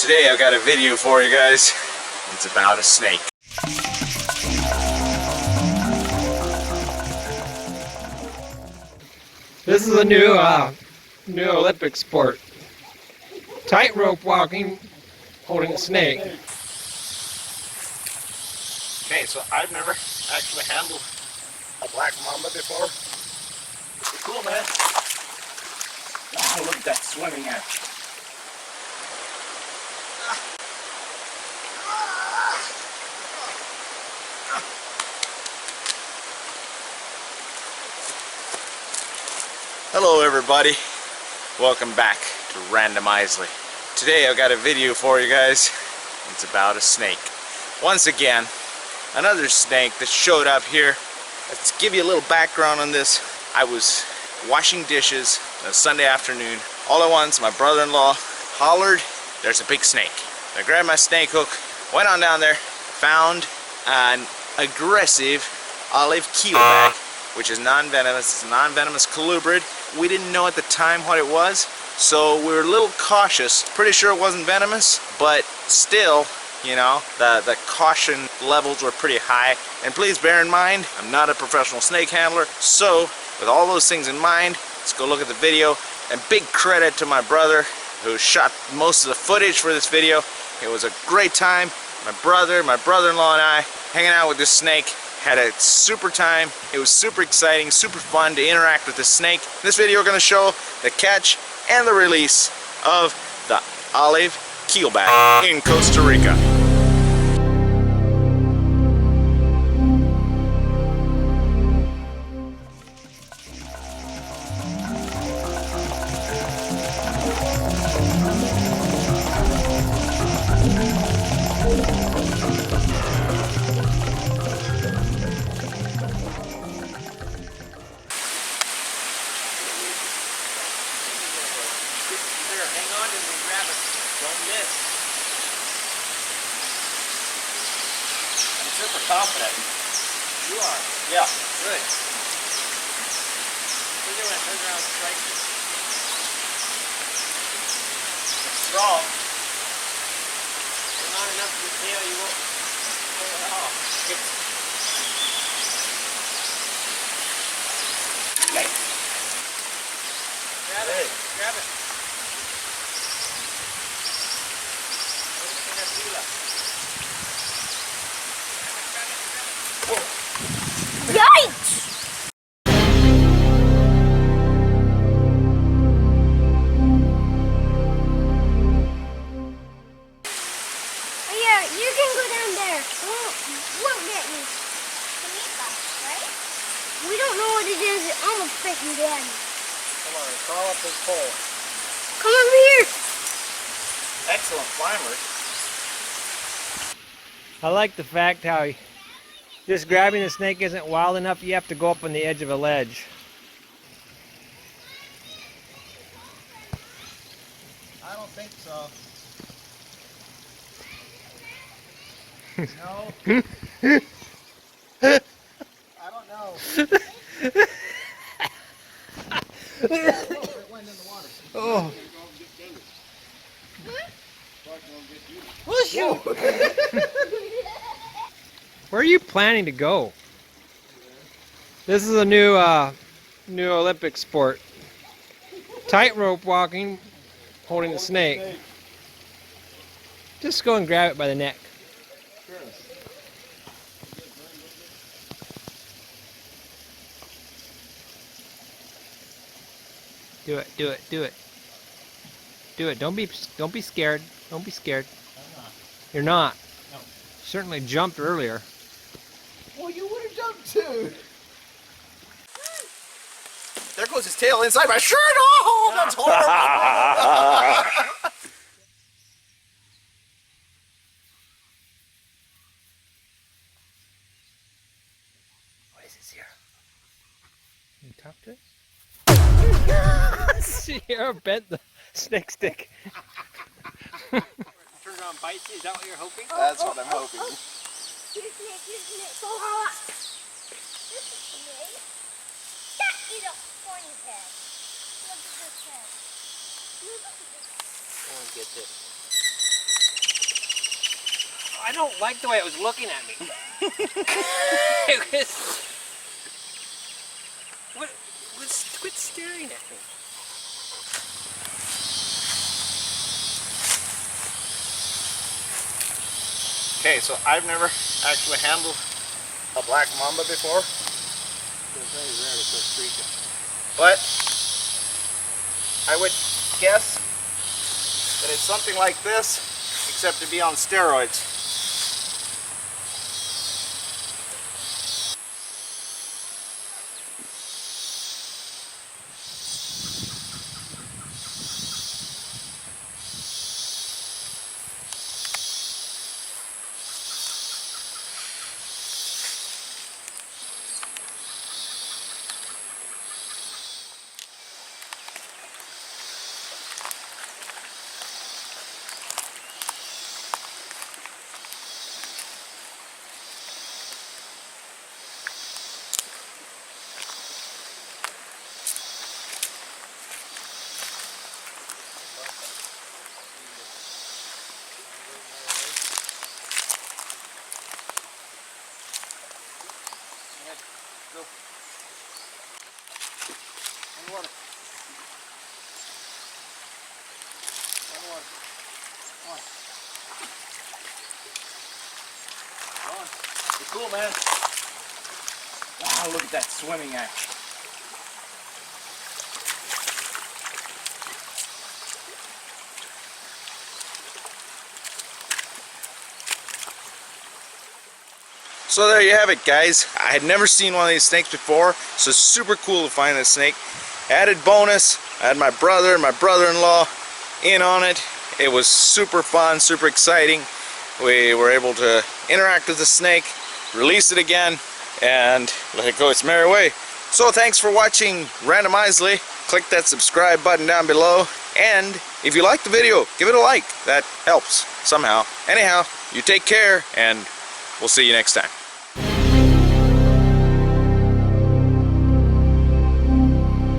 Today I've got a video for you guys. It's about a snake. This is a new Olympic sport. Tightrope walking, holding a snake. Okay, so I've never actually handled a black mamba before. Cool, man. Oh, look at that swimming action. Hello everybody, welcome back to Randomizely. Today I've got a video for you guys. It's about a snake. Once again, another snake that showed up here. Let's give you a little background on this. I was washing dishes on a Sunday afternoon. All at once my brother-in-law hollered, there's a big snake. I grabbed my snake hook, went on down there, found an aggressive Olive Keelback, which is non-venomous. It's a non-venomous colubrid. We didn't know at the time what it was, so we were a little cautious. Pretty sure it wasn't venomous, but still, you know, the caution levels were pretty high. And please bear in mind, I'm not a professional snake handler, so with all those things in mind, let's go look at the video. And big credit to my brother who shot most of the footage for this video. It was a great time. My brother-in-law and I hanging out with this snake. Had a super time. It was super exciting, super fun to interact with this snake. In this video we're going to show the catch and the release of the Olive Keelback in Costa Rica. Hang on and grab it. Don't miss. I'm super confident. You are. Yeah. Good. Look at that. Turn around and strike it. It's strong. If not enough for the tail, you won't pull it off. Okay. Grab it. Grab it. Yikes! Oh yeah, you can go down there. Won't get me. Right? We don't know what it is. It almost bit me down. Come on, crawl up this pole. Come over here. Excellent climbers. I like the fact how just grabbing the snake isn't wild enough. You have to go up on the edge of a ledge. I don't think so. No. I don't know. It went in the water. Oh. Where are you planning to go? This is a new Olympic sport. Tightrope walking, holding the snake. Just go and grab it by the neck. Do it, do it, do it. Do it. Don't be scared. Don't be scared. I'm not. You're not. No. You certainly jumped earlier. Well, you would have jumped too. There goes his tail inside my shirt. Oh, that's horrible. What is this here? Can you talk to it? Sierra bent the snake stick. Turn around and bite you? Is that what you're hoping? That's what I'm hoping. Here's the snake. Here's the snake. Go hard. This is the snake. That is a funny head. Look at this head. Look at this. Go and get this. I don't like the way it was looking at me. It was... Quit staring at me. Okay, so I've never actually handled a black mamba before. It's very rare to Costa Rica. But I would guess that it's something like this, except to be on steroids. Go. Underwater. Underwater. Come on. Come on. You're cool, man. Wow, look at that swimming action. So there you have it, guys. I had never seen one of these snakes before, so super cool to find this snake. Added bonus, I had my brother and my brother-in-law in on it. It was super fun, super exciting. We were able to interact with the snake, release it again, and let it go its merry way. So thanks for watching Randomizedly. Click that subscribe button down below, and if you like the video, give it a like. That helps somehow. Anyhow, you take care, and we'll see you next time.